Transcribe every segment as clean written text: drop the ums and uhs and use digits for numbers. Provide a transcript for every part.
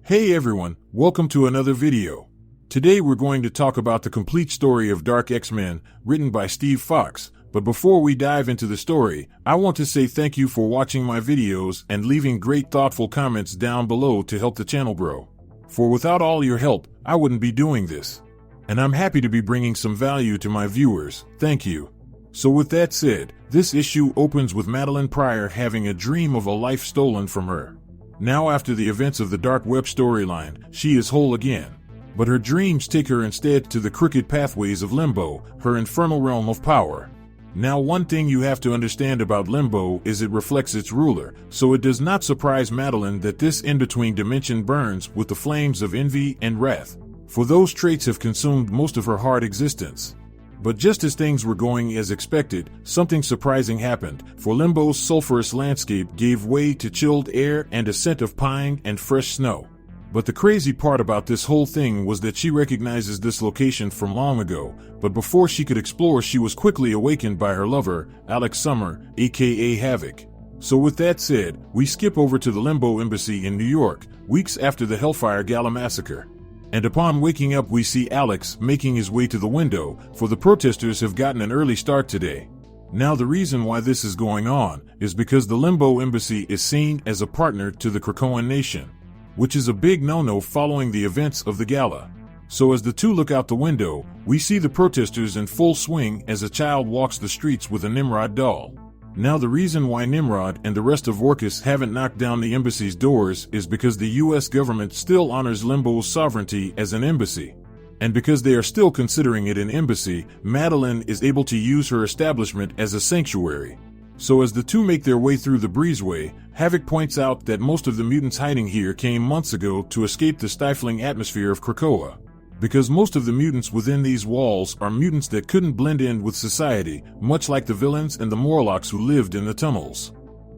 Hey everyone, welcome to another video. Today we're going to talk about the complete story of Dark X-Men, written by Steve Fox. But before we dive into the story, I want to say thank you for watching my videos and leaving great thoughtful comments down below to help the channel grow. For without all your help, I wouldn't be doing this. And I'm happy to be bringing some value to my viewers, thank you. So with that said, this issue opens with Madelyne Pryor having a dream of a life stolen from her. Now after the events of the Dark Web storyline, she is whole again. But her dreams take her instead to the crooked pathways of Limbo, her infernal realm of power. Now one thing you have to understand about Limbo is it reflects its ruler, so it does not surprise Madelyne that this in-between dimension burns with the flames of envy and wrath, for those traits have consumed most of her hard existence. But just as things were going as expected, something surprising happened, for Limbo's sulphurous landscape gave way to chilled air and a scent of pine and fresh snow. But the crazy part about this whole thing was that she recognizes this location from long ago, but before she could explore she was quickly awakened by her lover, Alex Summer, aka HAVOK. So with that said, we skip over to the Limbo Embassy in New York, weeks after the Hellfire Gala massacre. And upon waking up we see Alex making his way to the window, for the protesters have gotten an early start today. Now the reason why this is going on is because the Limbo Embassy is seen as a partner to the Krakoan nation, which is a big no-no following the events of the gala. So as the two look out the window, we see the protesters in full swing as a child walks the streets with a Nimrod doll. Now the reason why Nimrod and the rest of Orcus haven't knocked down the embassy's doors is because the US government still honors Limbo's sovereignty as an embassy. And because they are still considering it an embassy, Madelyne is able to use her establishment as a sanctuary. So as the two make their way through the breezeway, HAVOK points out that most of the mutants hiding here came months ago to escape the stifling atmosphere of Krakoa. Because most of the mutants within these walls are mutants that couldn't blend in with society, much like the villains and the Morlocks who lived in the tunnels.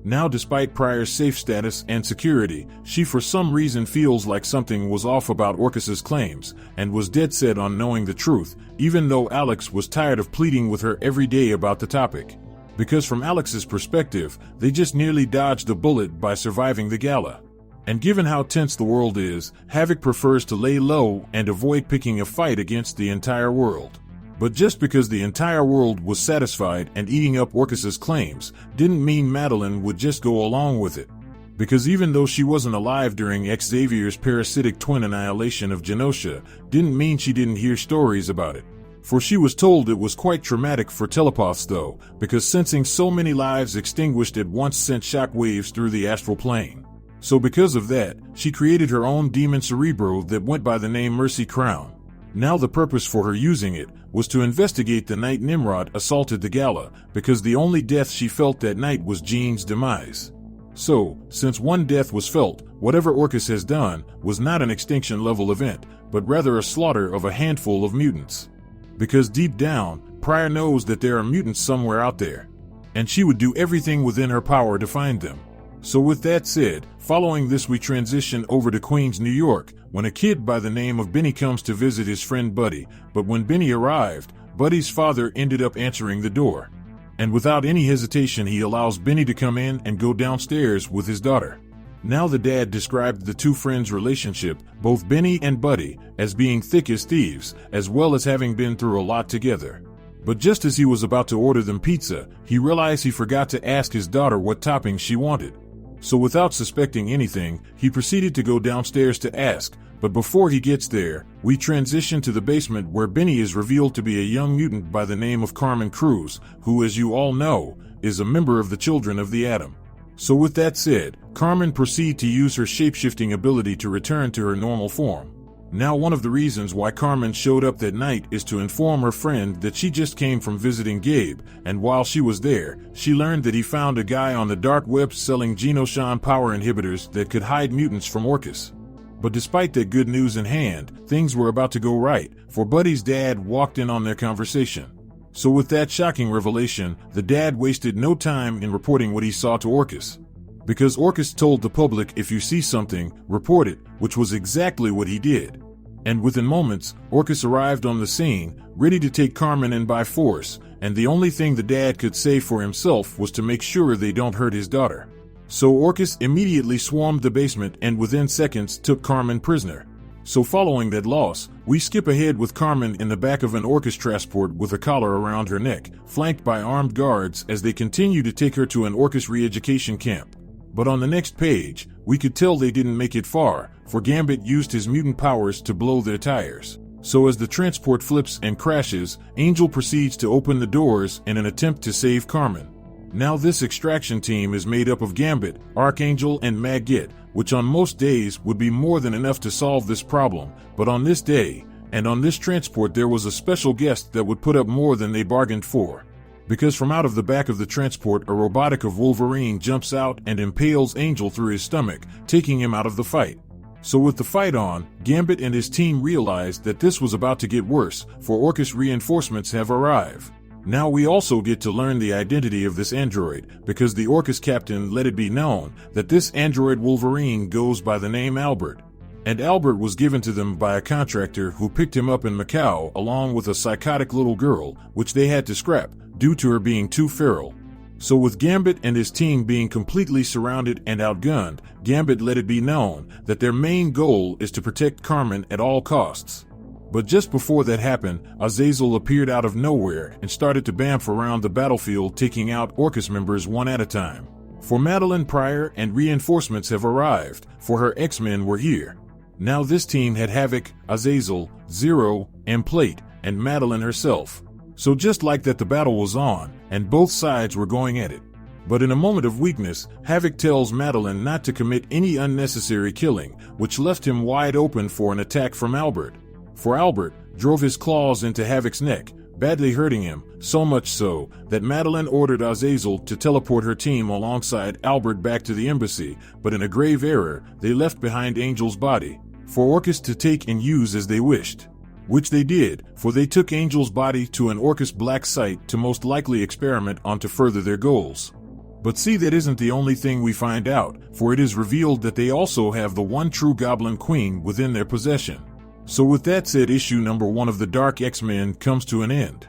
Now despite Pryor's safe status and security, she for some reason feels like something was off about Orcus's claims, and was dead set on knowing the truth, even though Alex was tired of pleading with her every day about the topic. Because from Alex's perspective, they just nearly dodged a bullet by surviving the gala. And given how tense the world is, HAVOK prefers to lay low and avoid picking a fight against the entire world. But just because the entire world was satisfied and eating up Orcus's claims, didn't mean Madelyne would just go along with it. Because even though she wasn't alive during Xavier's parasitic twin annihilation of Genosha, didn't mean she didn't hear stories about it. For she was told it was quite traumatic for telepaths though, because sensing so many lives extinguished at once sent shock waves through the astral plane. So because of that, she created her own demon cerebro that went by the name Mercy Crown. Now the purpose for her using it was to investigate the night Nimrod assaulted the gala, because the only death she felt that night was Jean's demise. So, since one death was felt, whatever Orcus has done was not an extinction level event, but rather a slaughter of a handful of mutants. Because deep down, Pryor knows that there are mutants somewhere out there, and she would do everything within her power to find them. So with that said, following this we transition over to Queens, New York, when a kid by the name of Benny comes to visit his friend Buddy, but when Benny arrived, Buddy's father ended up answering the door. And without any hesitation he allows Benny to come in and go downstairs with his daughter. Now the dad described the two friends' relationship, both Benny and Buddy, as being thick as thieves, as well as having been through a lot together. But just as he was about to order them pizza, he realized he forgot to ask his daughter what toppings she wanted. So without suspecting anything, he proceeded to go downstairs to ask, but before he gets there, we transition to the basement where Benny is revealed to be a young mutant by the name of Carmen Cruz, who as you all know, is a member of the Children of the Atom. So with that said, Carmen proceeds to use her shape-shifting ability to return to her normal form. Now one of the reasons why Carmen showed up that night is to inform her friend that she just came from visiting Gabe, and while she was there, she learned that he found a guy on the dark web selling Genosha power inhibitors that could hide mutants from Orcus. But despite that good news in hand, things were about to go right, for Buddy's dad walked in on their conversation. So with that shocking revelation, the dad wasted no time in reporting what he saw to Orcus. Because Orcus told the public if you see something, report it, which was exactly what he did. And within moments, Orcus arrived on the scene, ready to take Carmen in by force, and the only thing the dad could say for himself was to make sure they don't hurt his daughter. So Orcus immediately swarmed the basement and within seconds took Carmen prisoner. So following that loss, we skip ahead with Carmen in the back of an Orcus transport with a collar around her neck, flanked by armed guards as they continue to take her to an Orcus re-education camp. But on the next page, we could tell they didn't make it far, for Gambit used his mutant powers to blow their tires. So as the transport flips and crashes, Angel proceeds to open the doors in an attempt to save Carmen. Now this extraction team is made up of Gambit, Archangel, and Maggot, which on most days would be more than enough to solve this problem, but on this day, and on this transport there was a special guest that would put up more than they bargained for. Because from out of the back of the transport a robotic of Wolverine jumps out and impales Angel through his stomach, taking him out of the fight. So with the fight on, Gambit and his team realized that this was about to get worse, for Orcus reinforcements have arrived. Now we also get to learn the identity of this android, because the Orcus captain let it be known that this android Wolverine goes by the name Albert. And Albert was given to them by a contractor who picked him up in Macau along with a psychotic little girl, which they had to scrap, due to her being too feral. So with Gambit and his team being completely surrounded and outgunned, Gambit let it be known that their main goal is to protect Carmen at all costs. But just before that happened, Azazel appeared out of nowhere and started to bamf around the battlefield, taking out Orcus members one at a time. For Madelyne Pryor and reinforcements have arrived, for her X-Men were here. Now this team had HAVOK, Azazel, Zero, and Plate, and Madelyne herself. So just like that the battle was on, and both sides were going at it. But in a moment of weakness, HAVOK tells Madelyne not to commit any unnecessary killing, which left him wide open for an attack from Albert. For Albert drove his claws into HAVOK's neck, badly hurting him, so much so that Madelyne ordered Azazel to teleport her team alongside Albert back to the embassy, but in a grave error, they left behind Angel's body, for Orcus to take and use as they wished. Which they did, for they took Angel's body to an Orcus black site to most likely experiment on to further their goals. But see, that isn't the only thing we find out, for it is revealed that they also have the one true Goblin Queen within their possession. So with that said, issue number 1 of the Dark X-Men comes to an end.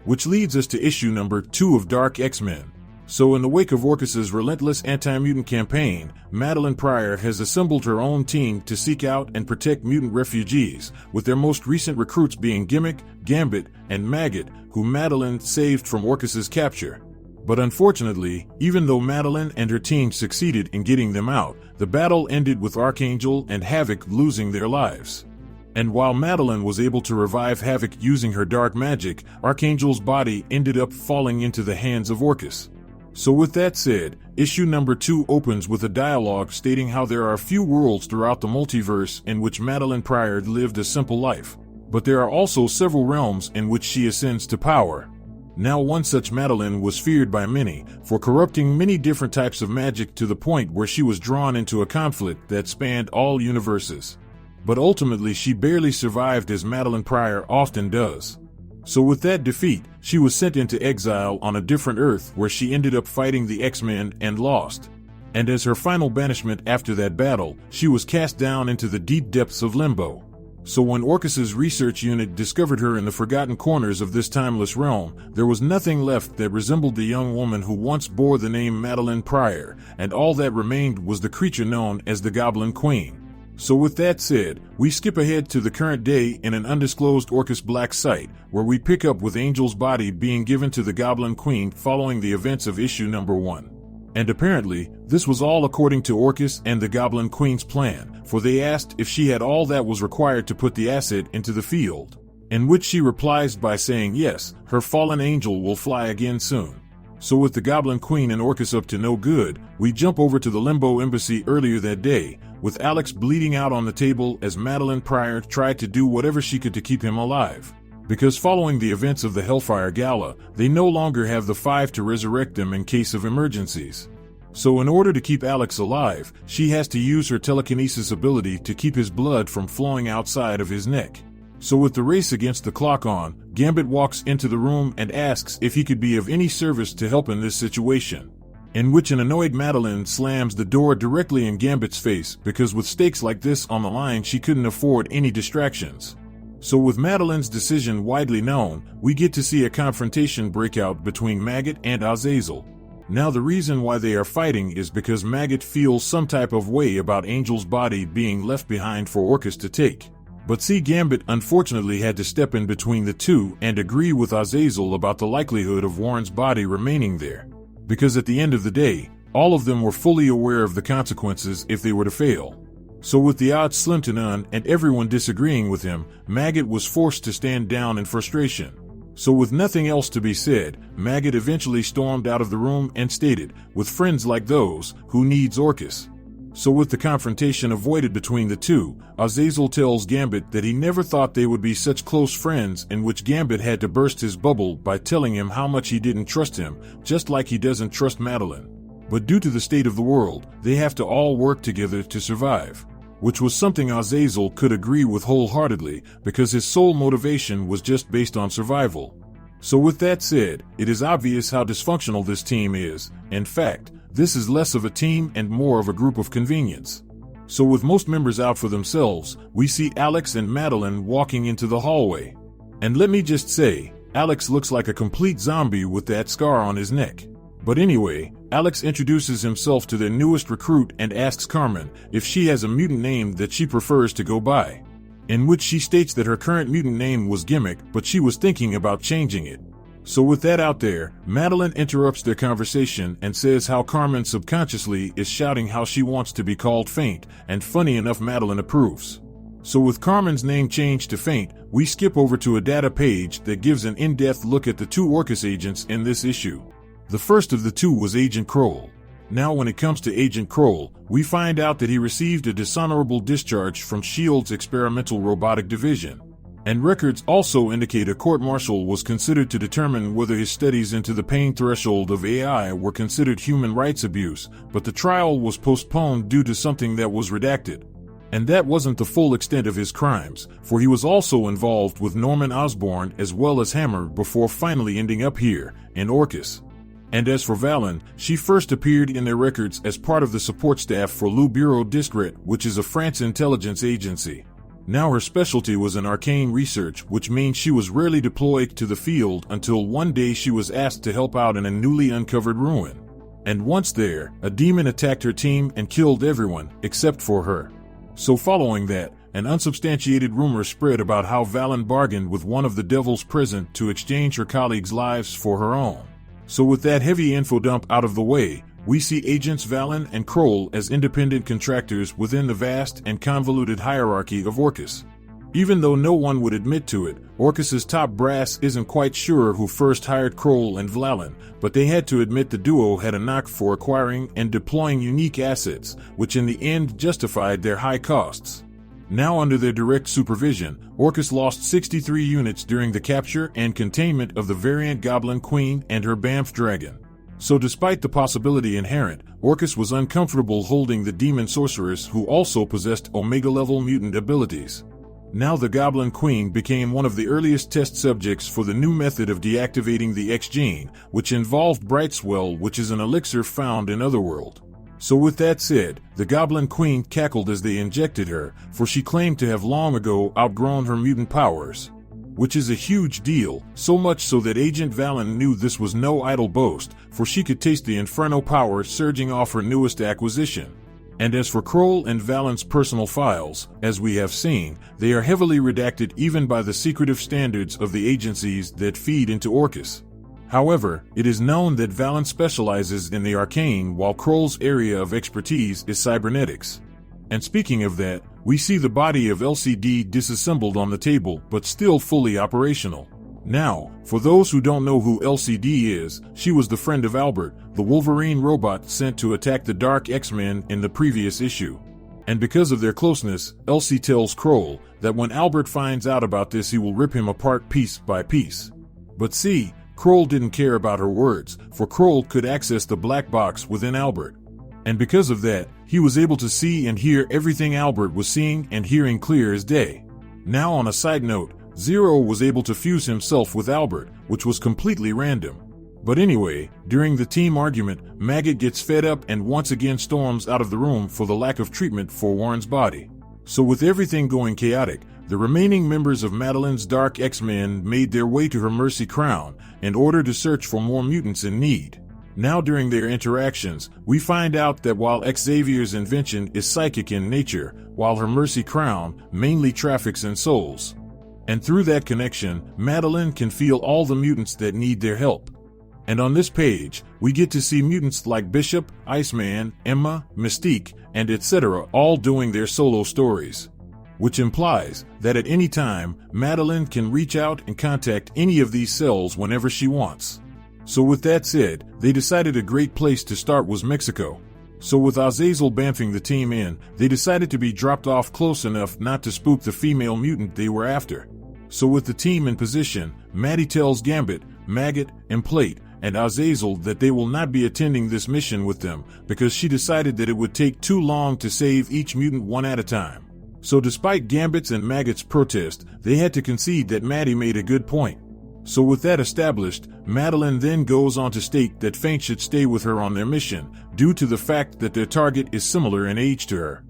Which leads us to issue number 2 of Dark X-Men. So in the wake of Orcus's relentless anti-mutant campaign, Madelyne Pryor has assembled her own team to seek out and protect mutant refugees, with their most recent recruits being GIMMICK, Gambit, and Maggot, who Madelyne saved from Orcus's capture. But unfortunately, even though Madelyne and her team succeeded in getting them out, the battle ended with Archangel and HAVOK losing their lives. And while Madelyne was able to revive HAVOK using her dark magic, Archangel's body ended up falling into the hands of Orcus. So with that said, issue number 2 opens with a dialogue stating how there are few worlds throughout the multiverse in which Madelyne Pryor lived a simple life, but there are also several realms in which she ascends to power. Now one such Madelyne was feared by many, for corrupting many different types of magic to the point where she was drawn into a conflict that spanned all universes. But ultimately she barely survived, as Madelyne Pryor often does. So with that defeat, she was sent into exile on a different Earth where she ended up fighting the X-Men and lost. And as her final banishment after that battle, she was cast down into the deep depths of limbo. So when Orcus's research unit discovered her in the forgotten corners of this timeless realm, there was nothing left that resembled the young woman who once bore the name Madelyne Pryor, and all that remained was the creature known as the Goblin Queen. So with that said, we skip ahead to the current day in an undisclosed Orcus black site, where we pick up with Angel's body being given to the Goblin Queen following the events of issue number 1. And apparently, this was all according to Orcus and the Goblin Queen's plan, for they asked if she had all that was required to put the asset into the field. In which she replies by saying yes, her fallen angel will fly again soon. So with the Goblin Queen and Orcus up to no good, we jump over to the Limbo Embassy earlier that day, with Alex bleeding out on the table as Madelyne Pryor tried to do whatever she could to keep him alive. Because following the events of the Hellfire Gala, they no longer have the 5 to resurrect them in case of emergencies. So in order to keep Alex alive, she has to use her telekinesis ability to keep his blood from flowing outside of his neck. So with the race against the clock on, Gambit walks into the room and asks if he could be of any service to help in this situation. In which an annoyed Madelyne slams the door directly in Gambit's face, because with stakes like this on the line she couldn't afford any distractions. So with Madelyne's decision widely known, we get to see a confrontation break out between Maggot and Azazel. Now the reason why they are fighting is because Maggot feels some type of way about Angel's body being left behind for Orcus to take. But see, Gambit unfortunately had to step in between the two and agree with Azazel about the likelihood of Warren's body remaining there. Because at the end of the day, all of them were fully aware of the consequences if they were to fail. So with the odds slim to none and everyone disagreeing with him, Maggot was forced to stand down in frustration. So with nothing else to be said, Maggot eventually stormed out of the room and stated, "With friends like those, who needs Orcus?" So with the confrontation avoided between the two, Azazel tells Gambit that he never thought they would be such close friends, in which Gambit had to burst his bubble by telling him how much he didn't trust him, just like he doesn't trust Madelyne. But due to the state of the world, they have to all work together to survive. Which was something Azazel could agree with wholeheartedly, because his sole motivation was just based on survival. So with that said, it is obvious how dysfunctional this team is. In fact, this is less of a team and more of a group of convenience. So with most members out for themselves, we see Alex and Madelyne walking into the hallway. And let me just say, Alex looks like a complete zombie with that scar on his neck. But anyway, Alex introduces himself to their newest recruit and asks Carmen if she has a mutant name that she prefers to go by. In which she states that her current mutant name was GIMMICK, but she was thinking about changing it. So with that out there, Madelyne interrupts their conversation and says how Carmen subconsciously is shouting how she wants to be called Faint, and funny enough Madelyne approves. So with Carmen's name changed to Faint, we skip over to a data page that gives an in-depth look at the two Orcus agents in this issue. The first of the two was Agent Kroll. Now when it comes to Agent Kroll, we find out that he received a dishonorable discharge from S.H.I.E.L.D.'s experimental robotic division. And records also indicate a court-martial was considered to determine whether his studies into the pain threshold of AI were considered human rights abuse, but the trial was postponed due to something that was redacted. And that wasn't the full extent of his crimes, for he was also involved with Norman Osborn as well as Hammer before finally ending up here, in Orcus. And as for Valen, she first appeared in their records as part of the support staff for Le Bureau Discret, which is a France intelligence agency. Now her specialty was in arcane research, which means she was rarely deployed to the field until one day she was asked to help out in a newly uncovered ruin. And once there, a demon attacked her team and killed everyone, except for her. So following that, an unsubstantiated rumor spread about how Valen bargained with one of the devils present to exchange her colleagues' lives for her own. So with that heavy info dump out of the way, we see Agents Valen and Kroll as independent contractors within the vast and convoluted hierarchy of Orcus. Even though no one would admit to it, Orcus's top brass isn't quite sure who first hired Kroll and Valen, but they had to admit the duo had a knack for acquiring and deploying unique assets, which in the end justified their high costs. Now under their direct supervision, Orcus lost 63 units during the capture and containment of the variant Goblin Queen and her Bamf dragon. So despite the possibility inherent, Orcus was uncomfortable holding the demon sorceress who also possessed Omega-level mutant abilities. Now the Goblin Queen became one of the earliest test subjects for the new method of deactivating the X gene, which involved Brightswell, which is an elixir found in Otherworld. So with that said, the Goblin Queen cackled as they injected her, for she claimed to have long ago outgrown her mutant powers. Which is a huge deal, so much so that Agent Valen knew this was no idle boast, for she could taste the inferno power surging off her newest acquisition. And as for Kroll and Valen's personal files, as we have seen, they are heavily redacted even by the secretive standards of the agencies that feed into Orcus. However, it is known that Valen specializes in the arcane while Kroll's area of expertise is cybernetics. And speaking of that, we see the body of LCD disassembled on the table but still fully operational. Now, for those who don't know who LCD is, she was the friend of Albert, the Wolverine robot sent to attack the Dark X-Men in the previous issue. And because of their closeness, Elsie tells Kroll that when Albert finds out about this he will rip him apart piece by piece. But see, Kroll didn't care about her words, for Kroll could access the black box within Albert. And because of that, he was able to see and hear everything Albert was seeing and hearing clear as day. Now on a side note, Zero was able to fuse himself with Albert, which was completely random. But anyway, during the team argument, Maggot gets fed up and once again storms out of the room for the lack of treatment for Warren's body. So with everything going chaotic, the remaining members of Madelyne's Dark X-Men made their way to her Mercy Crown in order to search for more mutants in need. Now during their interactions, we find out that while Xavier's invention is psychic in nature, while her Mercy Crown mainly traffics in souls. And through that connection, Madelyne can feel all the mutants that need their help. And on this page, we get to see mutants like Bishop, Iceman, Emma, Mystique, and etc. all doing their solo stories. Which implies that at any time, Madelyne can reach out and contact any of these cells whenever she wants. So with that said, they decided a great place to start was Mexico. So with Azazel bamfing the team in, they decided to be dropped off close enough not to spook the female mutant they were after. So with the team in position, Maddie tells Gambit, Maggot, and Plate, and Azazel that they will not be attending this mission with them because she decided that it would take too long to save each mutant one at a time. So despite Gambit's and Maggot's protest, they had to concede that Maddie made a good point. So with that established, Madelyne then goes on to state that Faint should stay with her on their mission, due to the fact that their target is similar in age to her.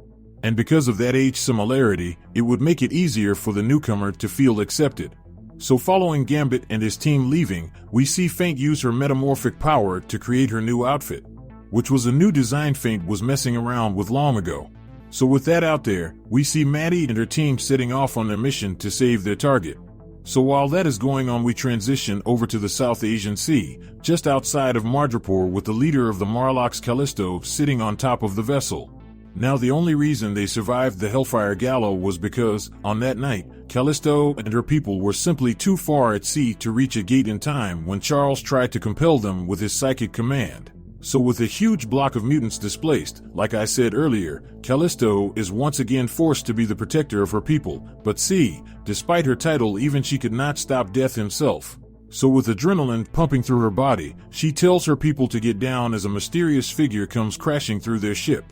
And because of that age similarity, it would make it easier for the newcomer to feel accepted. So following Gambit and his team leaving, we see Faint use her metamorphic power to create her new outfit, which was a new design Faint was messing around with long ago. So with that out there, we see Maddie and her team setting off on their mission to save their target. So while that is going on, we transition over to the South Asian Sea, just outside of Madrypor, with the leader of the Marlocks, Callisto, sitting on top of the vessel. Now the only reason they survived the Hellfire Gala was because, on that night, Callisto and her people were simply too far at sea to reach a gate in time when Charles tried to compel them with his psychic command. So with a huge block of mutants displaced, like I said earlier, Callisto is once again forced to be the protector of her people, but see, despite her title, even she could not stop Death himself. So with adrenaline pumping through her body, she tells her people to get down as a mysterious figure comes crashing through their ship.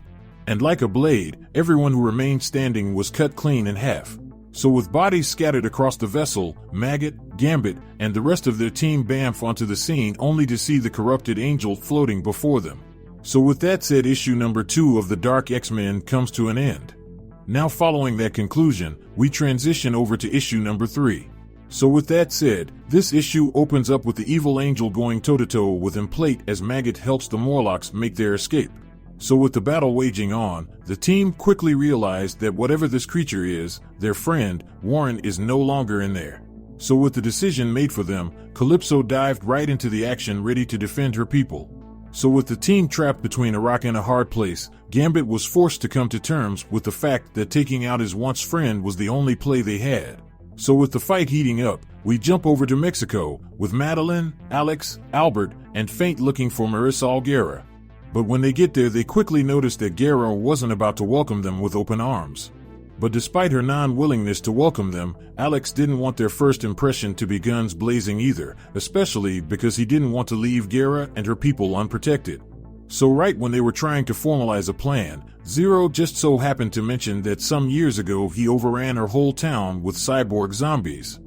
And like a blade, everyone who remained standing was cut clean in half. So with bodies scattered across the vessel, Maggot, Gambit, and the rest of their team bamf onto the scene only to see the corrupted angel floating before them. So with that said, issue number 2 of the Dark X-Men comes to an end. Now following that conclusion, we transition over to issue number 3. So with that said, this issue opens up with the evil angel going toe-to-toe with Plate as Maggot helps the Morlocks make their escape. So with the battle waging on, the team quickly realized that whatever this creature is, their friend, Warren, is no longer in there. So with the decision made for them, Calypso dived right into the action, ready to defend her people. So with the team trapped between a rock and a hard place, Gambit was forced to come to terms with the fact that taking out his once friend was the only play they had. So with the fight heating up, we jump over to Mexico, with Madelyne, Alex, Albert, and Faint looking for Marisol Guerra. But when they get there, they quickly notice that Guerra wasn't about to welcome them with open arms. But despite her non-willingness to welcome them, Alex didn't want their first impression to be guns blazing either, especially because he didn't want to leave Guerra and her people unprotected. So right when they were trying to formalize a plan, Zero just so happened to mention that some years ago he overran her whole town with cyborg zombies.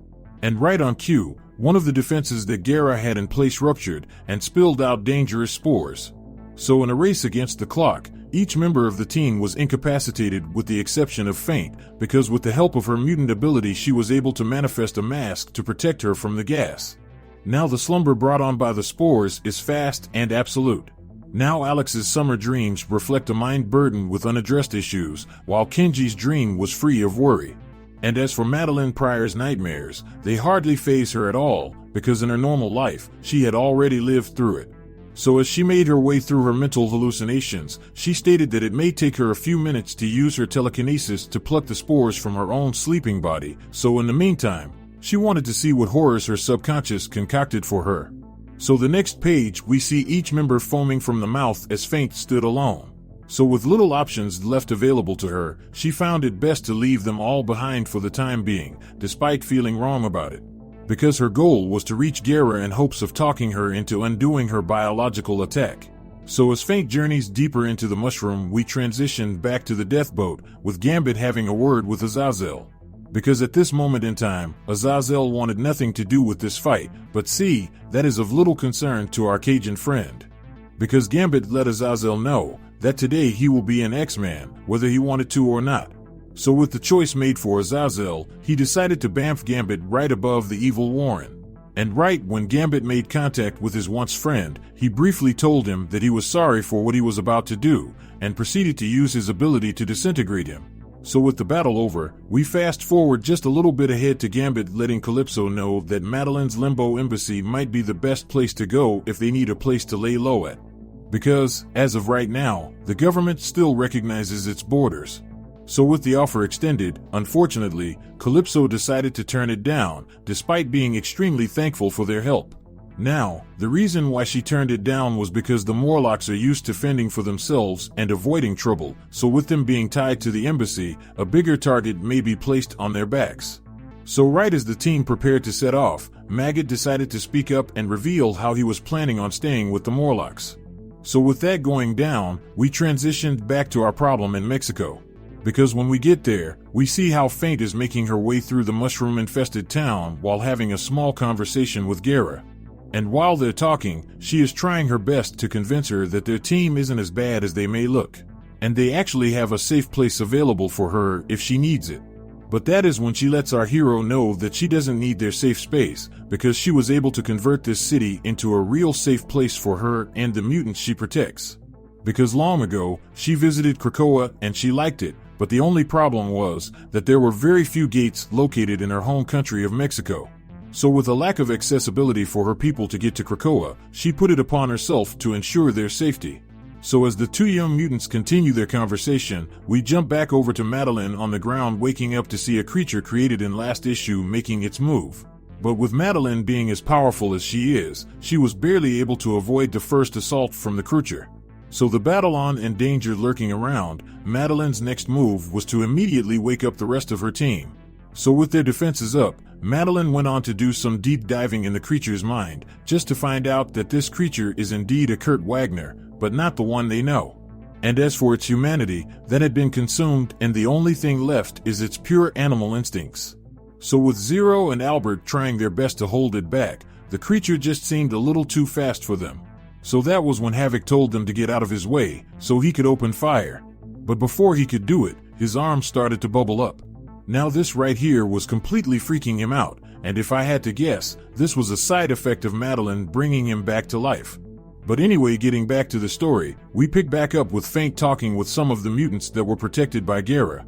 And right on cue, one of the defenses that Guerra had in place ruptured and spilled out dangerous spores. So in a race against the clock, each member of the team was incapacitated with the exception of Faint, because with the help of her mutant ability she was able to manifest a mask to protect her from the gas. Now the slumber brought on by the spores is fast and absolute. Now Alex's summer dreams reflect a mind burdened with unaddressed issues, while Kenji's dream was free of worry. And as for Madelyne Pryor's nightmares, they hardly faze her at all, because in her normal life, she had already lived through it. So as she made her way through her mental hallucinations, she stated that it may take her a few minutes to use her telekinesis to pluck the spores from her own sleeping body, so in the meantime, she wanted to see what horrors her subconscious concocted for her. So the next page we see each member foaming from the mouth as Faint stood alone. So with little options left available to her, she found it best to leave them all behind for the time being, despite feeling wrong about it. Because her goal was to reach Guerra in hopes of talking her into undoing her biological attack. So as Faint journeys deeper into the mushroom, we transition back to the death boat, with Gambit having a word with Azazel. Because at this moment in time, Azazel wanted nothing to do with this fight, but see, that is of little concern to our Cajun friend. Because Gambit let Azazel know that today he will be an X-Man, whether he wanted to or not. So with the choice made for Azazel, he decided to bamf Gambit right above the evil Warren. And right when Gambit made contact with his once friend, he briefly told him that he was sorry for what he was about to do, and proceeded to use his ability to disintegrate him. So with the battle over, we fast forward just a little bit ahead to Gambit letting Calypso know that Madelyne's Limbo Embassy might be the best place to go if they need a place to lay low at. Because, as of right now, the government still recognizes its borders. So with the offer extended, unfortunately, Calypso decided to turn it down, despite being extremely thankful for their help. Now, the reason why she turned it down was because the Morlocks are used to fending for themselves and avoiding trouble, so with them being tied to the embassy, a bigger target may be placed on their backs. So right as the team prepared to set off, Maggot decided to speak up and reveal how he was planning on staying with the Morlocks. So with that going down, we transitioned back to our problem in Mexico. Because when we get there, we see how Faint is making her way through the mushroom-infested town while having a small conversation with Guerra. And while they're talking, she is trying her best to convince her that their team isn't as bad as they may look, and they actually have a safe place available for her if she needs it. But that is when she lets our hero know that she doesn't need their safe space, because she was able to convert this city into a real safe place for her and the mutants she protects. Because long ago, she visited Krakoa and she liked it, but the only problem was that there were very few gates located in her home country of Mexico. So with a lack of accessibility for her people to get to Krakoa, she put it upon herself to ensure their safety. So as the two young mutants continue their conversation, we jump back over to Madelyne on the ground waking up to see a creature created in last issue making its move. But with Madelyne being as powerful as she is, she was barely able to avoid the first assault from the creature. So the battle on and danger lurking around, Madelyne's next move was to immediately wake up the rest of her team. So with their defenses up, Madelyne went on to do some deep diving in the creature's mind, just to find out that this creature is indeed a Kurt Wagner, but not the one they know. And as for its humanity, that had been consumed and the only thing left is its pure animal instincts. So with Zero and Albert trying their best to hold it back, the creature just seemed a little too fast for them. So that was when Havok told them to get out of his way, so he could open fire. But before he could do it, his arm started to bubble up. Now this right here was completely freaking him out, and if I had to guess, this was a side effect of Madelyne bringing him back to life. But anyway, getting back to the story, we pick back up with Faint talking with some of the mutants that were protected by Guerra.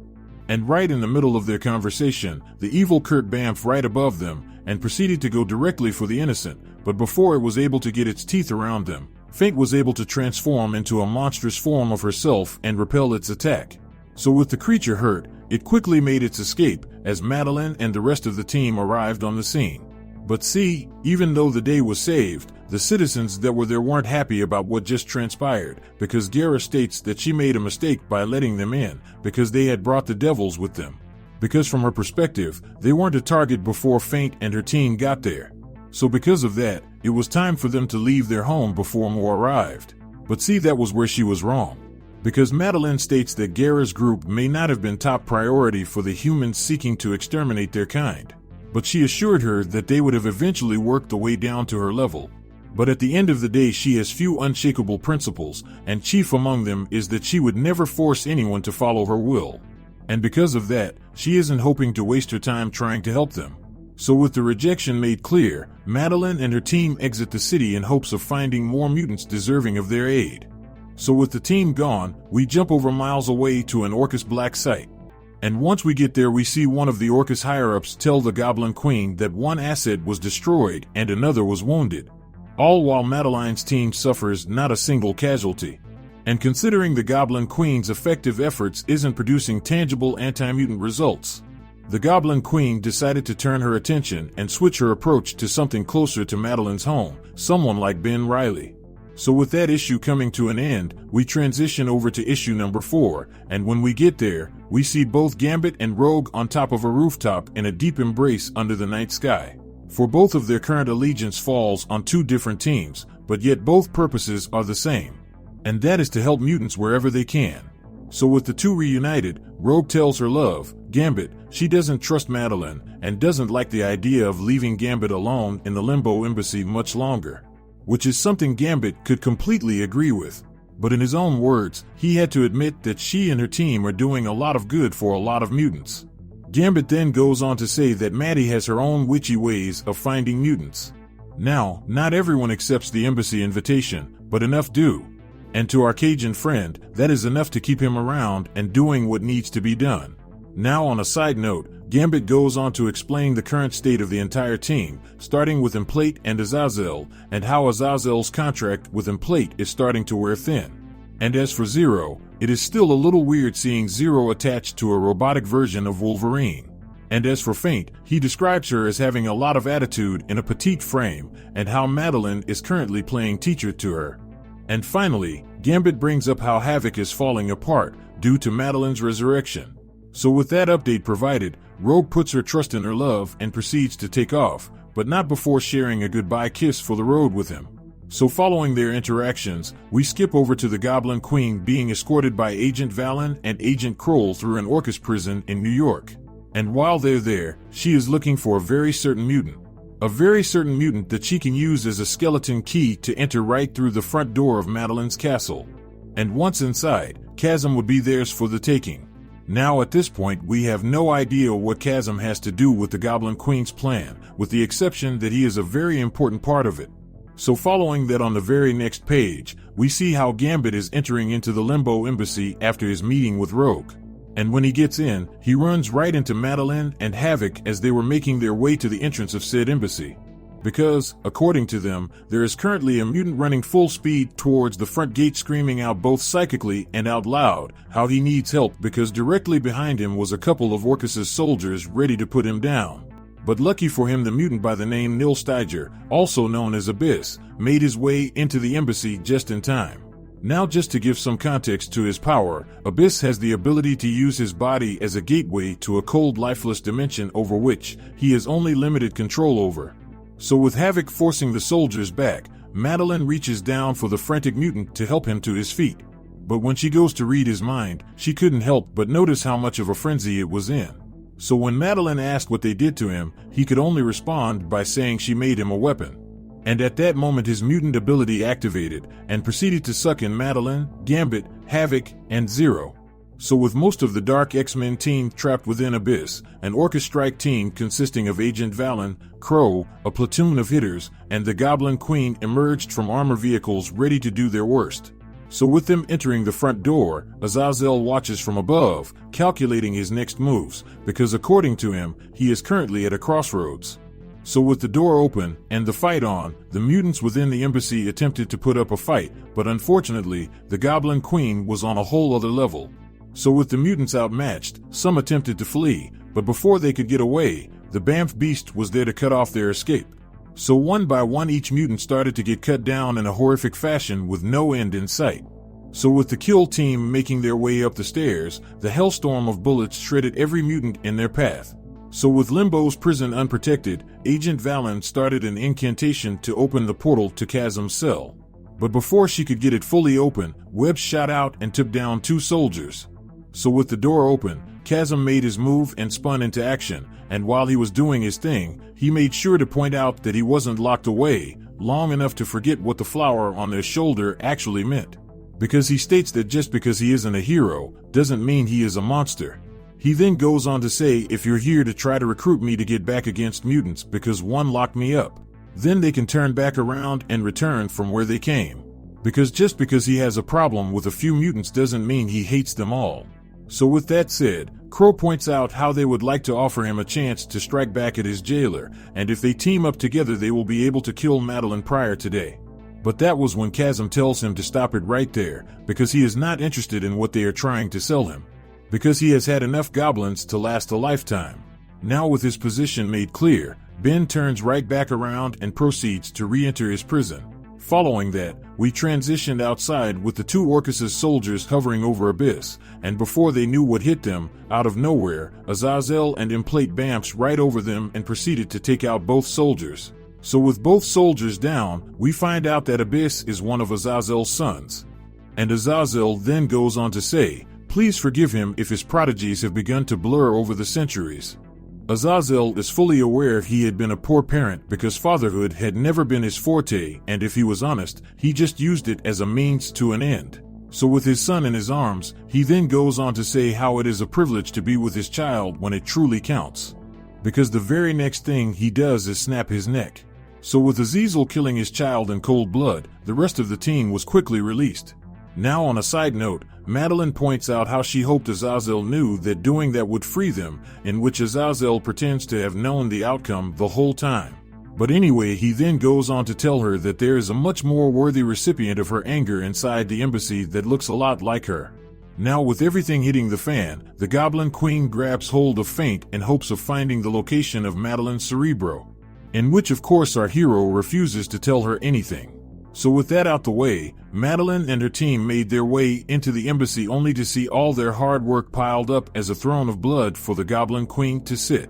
And right in the middle of their conversation, the evil Kurt bamfed right above them, and proceeded to go directly for the innocent, but before it was able to get its teeth around them, Faint was able to transform into a monstrous form of herself and repel its attack. So with the creature hurt, it quickly made its escape as Madelyne and the rest of the team arrived on the scene. But see, even though the day was saved, the citizens that were there weren't happy about what just transpired, because Guerra states that she made a mistake by letting them in, because they had brought the devils with them. Because from her perspective, they weren't a target before Faint and her team got there. So because of that, it was time for them to leave their home before more arrived. But see, that was where she was wrong. Because Madelyne states that Guerra's group may not have been top priority for the humans seeking to exterminate their kind. But she assured her that they would have eventually worked the way down to her level. But at the end of the day, she has few unshakable principles, and chief among them is that she would never force anyone to follow her will. And because of that, she isn't hoping to waste her time trying to help them. So with the rejection made clear, Madelyne and her team exit the city in hopes of finding more mutants deserving of their aid. So with the team gone, we jump over miles away to an Orcus Black site. And once we get there, we see one of the Orcus higher-ups tell the Goblin Queen that one asset was destroyed and another was wounded. All while Madelyne's team suffers not a single casualty. And considering the Goblin Queen's effective efforts isn't producing tangible anti-mutant results, the Goblin Queen decided to turn her attention and switch her approach to something closer to Madelyne's home, someone like Ben Reilly. So with that issue coming to an end, we transition over to issue number 4, and when we get there, we see both Gambit and Rogue on top of a rooftop in a deep embrace under the night sky. For both of their current allegiance falls on two different teams, but yet both purposes are the same. And that is to help mutants wherever they can. So with the two reunited, Rogue tells her love, Gambit, she doesn't trust Madelyne, and doesn't like the idea of leaving Gambit alone in the Limbo Embassy much longer. Which is something Gambit could completely agree with. But in his own words, he had to admit that she and her team are doing a lot of good for a lot of mutants. Gambit then goes on to say that Maddie has her own witchy ways of finding mutants. Now, not everyone accepts the embassy invitation, but enough do. And to our Cajun friend, that is enough to keep him around and doing what needs to be done. Now, on a side note, Gambit goes on to explain the current state of the entire team, starting with Implate and Azazel, and how Azazel's contract with Implate is starting to wear thin. And as for Zero, it is still a little weird seeing Zero attached to a robotic version of Wolverine. And as for Faint, he describes her as having a lot of attitude in a petite frame, and how Madelyne is currently playing teacher to her. And finally, Gambit brings up how HAVOK is falling apart due to Madelyne's resurrection. So with that update provided, Rogue puts her trust in her love and proceeds to take off, but not before sharing a goodbye kiss for the road with him. So following their interactions, we skip over to the Goblin Queen being escorted by Agent Valen and Agent Kroll through an Orcus prison in New York. And while they're there, she is looking for a very certain mutant. A very certain mutant that she can use as a skeleton key to enter right through the front door of Madelyne's castle. And once inside, Chasm would be theirs for the taking. Now at this point we have no idea what Chasm has to do with the Goblin Queen's plan, with the exception that he is a very important part of it. So following that, on the very next page, we see how Gambit is entering into the Limbo Embassy after his meeting with Rogue. And when he gets in, he runs right into Madelyne and HAVOK as they were making their way to the entrance of said embassy. Because, according to them, there is currently a mutant running full speed towards the front gate, screaming out both psychically and out loud how he needs help, because directly behind him was a couple of Orcus's soldiers ready to put him down. But lucky for him, the mutant by the name Nil Steiger, also known as Abyss, made his way into the embassy just in time. Now, just to give some context to his power, Abyss has the ability to use his body as a gateway to a cold, lifeless dimension over which he has only limited control over. So with HAVOK forcing the soldiers back, Madelyne reaches down for the frantic mutant to help him to his feet. But when she goes to read his mind, she couldn't help but notice how much of a frenzy it was in. So when Madelyne asked what they did to him, he could only respond by saying she made him a weapon. And at that moment his mutant ability activated and proceeded to suck in Madelyne, Gambit, HAVOK, and Zero. So with most of the Dark X-Men team trapped within Abyss, an Orcus strike team consisting of Agent Valen, Crow, a platoon of hitters, and the Goblin Queen emerged from armor vehicles ready to do their worst. So with them entering the front door, Azazel watches from above, calculating his next moves, because according to him, he is currently at a crossroads. So with the door open and the fight on, the mutants within the embassy attempted to put up a fight, but unfortunately, the Goblin Queen was on a whole other level. So with the mutants outmatched, some attempted to flee, but before they could get away, the Banff Beast was there to cut off their escape. So one by one each mutant started to get cut down in a horrific fashion with no end in sight. So with the kill team making their way up the stairs, the hellstorm of bullets shredded every mutant in their path. So with Limbo's prison unprotected, Agent Valen started an incantation to open the portal to Chasm's cell. But before she could get it fully open, Webb shot out and took down 2 soldiers. So with the door open, Chasm made his move and spun into action, and while he was doing his thing, he made sure to point out that he wasn't locked away long enough to forget what the flower on their shoulder actually meant. Because he states that just because he isn't a hero, doesn't mean he is a monster. He then goes on to say, if you're here to try to recruit me to get back against mutants because one locked me up, then they can turn back around and return from where they came. Because just because he has a problem with a few mutants doesn't mean he hates them all. So with that said, Crow points out how they would like to offer him a chance to strike back at his jailer, and if they team up together they will be able to kill Madelyne Pryor today. But that was when Chasm tells him to stop it right there, because he is not interested in what they are trying to sell him. Because he has had enough goblins to last a lifetime. Now with his position made clear, Ben turns right back around and proceeds to re-enter his prison. Following that, we transitioned outside with the 2 Orcus's soldiers hovering over Abyss, and before they knew what hit them, out of nowhere, Azazel and Implate bamps right over them and proceeded to take out both soldiers. So with both soldiers down, we find out that Abyss is one of Azazel's sons. And Azazel then goes on to say, please forgive him if his prodigies have begun to blur over the centuries. Azazel is fully aware he had been a poor parent because fatherhood had never been his forte, and if he was honest, he just used it as a means to an end. So with his son in his arms, he then goes on to say how it is a privilege to be with his child when it truly counts. Because the very next thing he does is snap his neck. So with Azazel killing his child in cold blood, the rest of the team was quickly released. Now on a side note, Madelyne points out how she hoped Azazel knew that doing that would free them, in which Azazel pretends to have known the outcome the whole time. But anyway, he then goes on to tell her that there is a much more worthy recipient of her anger inside the embassy that looks a lot like her. Now with everything hitting the fan, the Goblin Queen grabs hold of Feint in hopes of finding the location of Madelyne's cerebro, in which of course our hero refuses to tell her anything. So with that out the way, Madelyne and her team made their way into the embassy only to see all their hard work piled up as a throne of blood for the Goblin Queen to sit.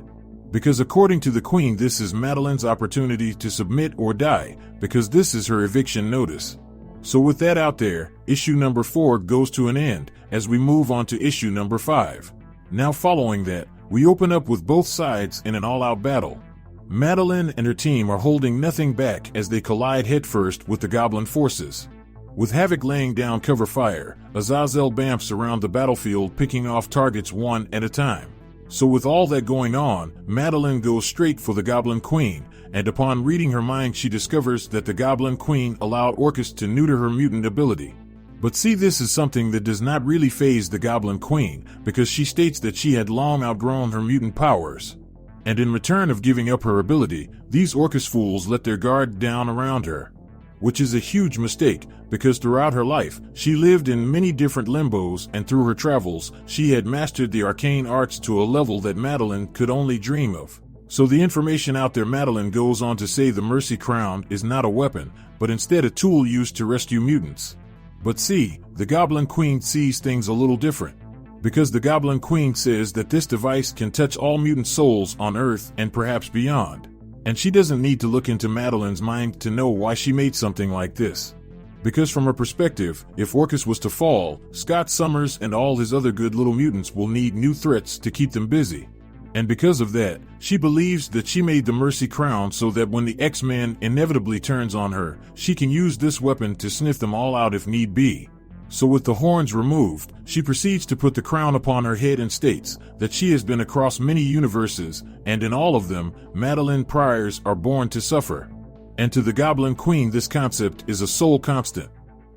Because according to the Queen, this is Madelyne's opportunity to submit or die, because this is her eviction notice. So with that out there, issue number 4 goes to an end, as we move on to issue number 5. Now following that, we open up with both sides in an all-out battle. Madelyne and her team are holding nothing back as they collide headfirst with the Goblin forces. With HAVOK laying down cover fire, Azazel bamfs around the battlefield picking off targets one at a time. So with all that going on, Madelyne goes straight for the Goblin Queen, and upon reading her mind she discovers that the Goblin Queen allowed Orcus to neuter her mutant ability. But see, this is something that does not really faze the Goblin Queen, because she states that she had long outgrown her mutant powers. And in return of giving up her ability, these Orcus fools let their guard down around her. Which is a huge mistake, because throughout her life, she lived in many different limbos, and through her travels, she had mastered the arcane arts to a level that Madelyne could only dream of. So the information out there, Madelyne goes on to say the Mercy Crown is not a weapon, but instead a tool used to rescue mutants. But see, the Goblin Queen sees things a little different. Because the Goblin Queen says that this device can touch all mutant souls on Earth and perhaps beyond. And she doesn't need to look into Madelyne's mind to know why she made something like this. Because from her perspective, if Orcus was to fall, Scott Summers and all his other good little mutants will need new threats to keep them busy. And because of that, she believes that she made the Mercy Crown so that when the X-Men inevitably turns on her, she can use this weapon to sniff them all out if need be. So with the horns removed, she proceeds to put the crown upon her head and states that she has been across many universes, and in all of them, Madelyne Pryors are born to suffer. And to the Goblin Queen, this concept is a soul constant.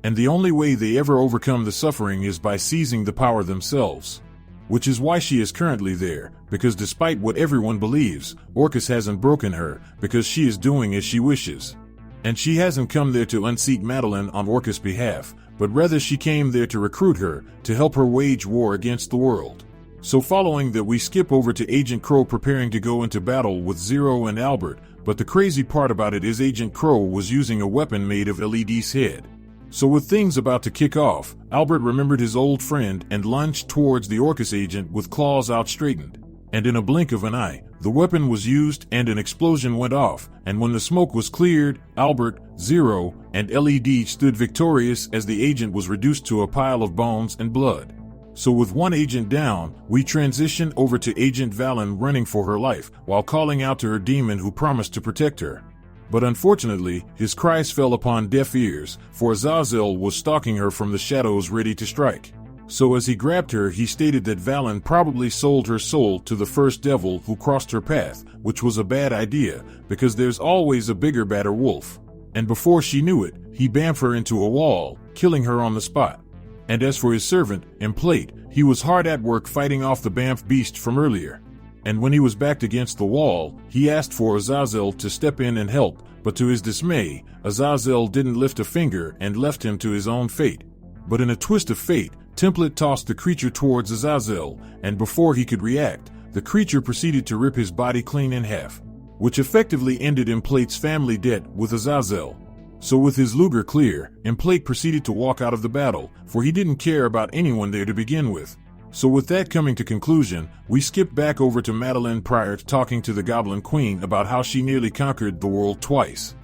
And the only way they ever overcome the suffering is by seizing the power themselves. Which is why she is currently there, because despite what everyone believes, Orcus hasn't broken her, because she is doing as she wishes. And she hasn't come there to unseat Madelyne on Orcus' behalf, but rather she came there to recruit her, to help her wage war against the world. So following that, we skip over to Agent Crow preparing to go into battle with Zero and Albert, but the crazy part about it is Agent Crow was using a weapon made of LED's head. So with things about to kick off, Albert remembered his old friend and lunged towards the Orcus agent with claws out straightened. And in a blink of an eye, the weapon was used and an explosion went off, and when the smoke was cleared, Albert, Zero, and LED stood victorious as the agent was reduced to a pile of bones and blood. So with one agent down, we transition over to Agent Valen running for her life while calling out to her demon who promised to protect her. But unfortunately, his cries fell upon deaf ears, for Azazel was stalking her from the shadows ready to strike. So as he grabbed her, he stated that Valen probably sold her soul to the first devil who crossed her path, which was a bad idea, because there's always a bigger, badder wolf. And before she knew it, he bamfed her into a wall, killing her on the spot. And as for his servant, Implate, he was hard at work fighting off the bamf beast from earlier. And when he was backed against the wall, he asked for Azazel to step in and help, but to his dismay, Azazel didn't lift a finger and left him to his own fate. But in a twist of fate, Template tossed the creature towards Azazel, and before he could react, the creature proceeded to rip his body clean in half, which effectively ended Implate's family debt with Azazel. So with his Luger clear, Implate proceeded to walk out of the battle, for he didn't care about anyone there to begin with. So with that coming to conclusion, we skip back over to Madelyne Pryor talking to the Goblin Queen about how she nearly conquered the world twice.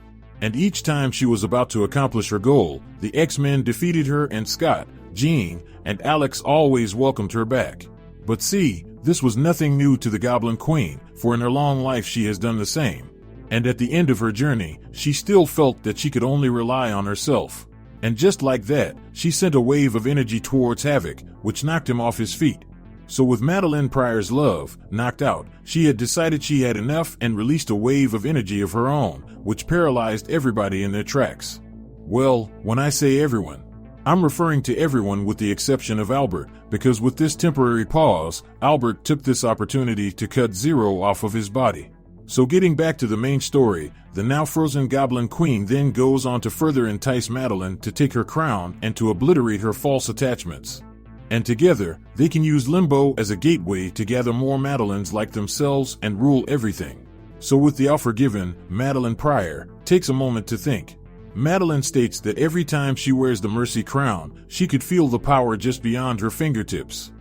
And each time she was about to accomplish her goal, the X-Men defeated her, and Scott, Jean, and Alex always welcomed her back. But see, this was nothing new to the Goblin Queen, for in her long life she has done the same. And at the end of her journey, she still felt that she could only rely on herself. And just like that, she sent a wave of energy towards HAVOK, which knocked him off his feet. So with Madelyne Pryor's love knocked out, she had decided she had enough and released a wave of energy of her own, which paralyzed everybody in their tracks. Well, when I say everyone, I'm referring to everyone with the exception of Albert, because with this temporary pause, Albert took this opportunity to cut Zero off of his body. So getting back to the main story, the now frozen Goblin Queen then goes on to further entice Madelyne to take her crown and to obliterate her false attachments. And together, they can use Limbo as a gateway to gather more Madelynes like themselves and rule everything. So with the offer given, Madelyne Pryor takes a moment to think. Madelyne states that every time she wears the Mercy Crown, she could feel the power just beyond her fingertips.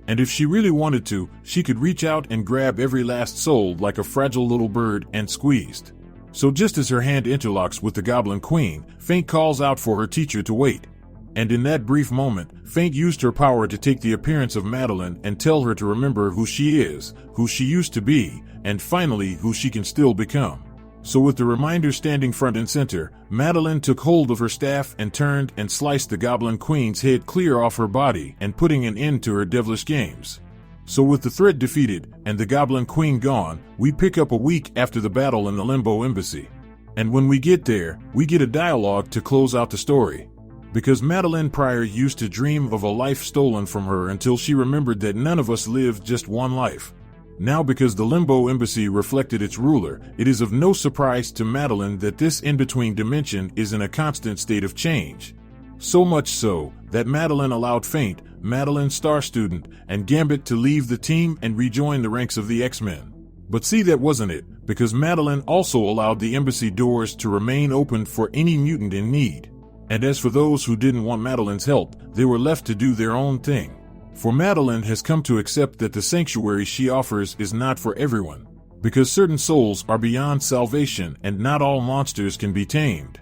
And if she really wanted to, she could reach out and grab every last soul like a fragile little bird and squeezed. So just as her hand interlocks with the Goblin Queen, Faint calls out for her teacher to wait. And in that brief moment, Faint used her power to take the appearance of Madelyne and tell her to remember who she is, who she used to be, and finally who she can still become. So with the reminder standing front and center, Madelyne took hold of her staff and turned and sliced the Goblin Queen's head clear off her body and putting an end to her devilish games. So with the threat defeated and the Goblin Queen gone, we pick up a week after the battle in the Limbo Embassy. And when we get there, we get a dialogue to close out the story. Because Madelyne Pryor used to dream of a life stolen from her until she remembered that none of us lived just one life. Now because the Limbo Embassy reflected its ruler, it is of no surprise to Madelyne that this in-between dimension is in a constant state of change. So much so, that Madelyne allowed Faint, Madelyne Star Student, and Gambit to leave the team and rejoin the ranks of the X-Men. But see, that wasn't it, because Madelyne also allowed the embassy doors to remain open for any mutant in need. And as for those who didn't want Madelyne's help, they were left to do their own thing. For Madelyne has come to accept that the sanctuary she offers is not for everyone, because certain souls are beyond salvation and not all monsters can be tamed.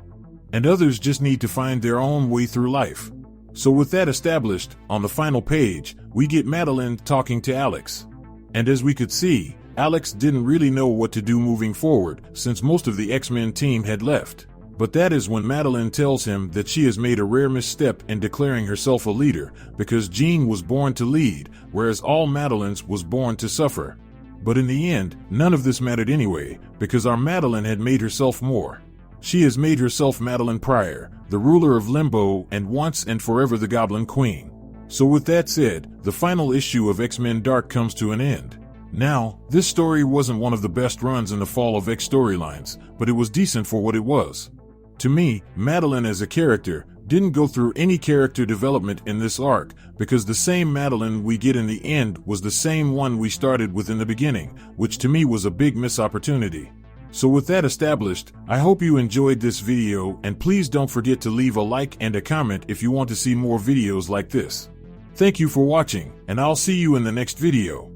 And others just need to find their own way through life. So with that established, on the final page, we get Madelyne talking to Alex. And as we could see, Alex didn't really know what to do moving forward, since most of the X-Men team had left. But that is when Madelyne tells him that she has made a rare misstep in declaring herself a leader, because Jean was born to lead, whereas all Madelynes was born to suffer. But in the end, none of this mattered anyway, because our Madelyne had made herself more. She has made herself Madelyne Pryor, the ruler of Limbo and once and forever the Goblin Queen. So with that said, the final issue of X-Men Dark comes to an end. Now, this story wasn't one of the best runs in the Fall of X storylines, but it was decent for what it was. To me, Madelyne as a character didn't go through any character development in this arc, because the same Madelyne we get in the end was the same one we started with in the beginning, which to me was a big missed opportunity. So with that established, I hope you enjoyed this video, and please don't forget to leave a like and a comment if you want to see more videos like this. Thank you for watching, and I'll see you in the next video.